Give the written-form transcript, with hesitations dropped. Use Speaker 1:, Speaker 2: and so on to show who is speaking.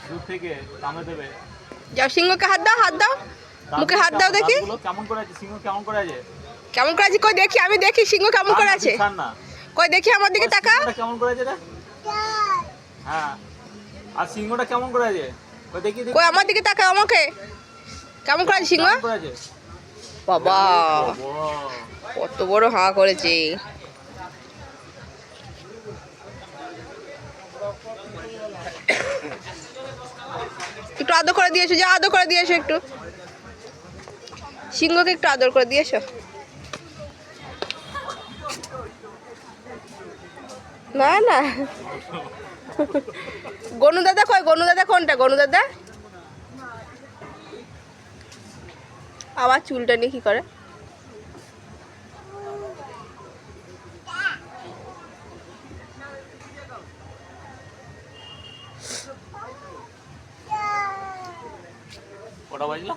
Speaker 1: দূর থেকে কামড়ে দেবে।
Speaker 2: যাও সিংহকে হাত দাও, হাত দাও, মুখে হাত দাও দেখি।
Speaker 1: কেমন করে আছে সিংহ, কেমন করে আছে?
Speaker 2: কেমন করে আছে কই দেখি, আমি দেখি সিংহ কেমন করে আছে। কই দেখি আমার দিকে তাকা।
Speaker 1: কেমন করে আছে রে? হ্যাঁ, আর সিংহটা কেমন করে আছে? কই দেখি দেখি।
Speaker 2: কই আমার দিকে তাকা, আমাকে কেমন করে আছে সিংহ?
Speaker 1: কেমন করে আছে?
Speaker 2: বাবা কত বড় হাঁ করেছে। একটু আদর করে দিয়েছো, যা আদর করে দিয়েছো, একটু সিংহকে একটু আদর করে দিয়েছো। না না গনু দাদা কই, গনু দাদা কোনটা, গনু দাদা? আবার চুলটা নিয়ে কি করে?
Speaker 1: কটা বাজলো?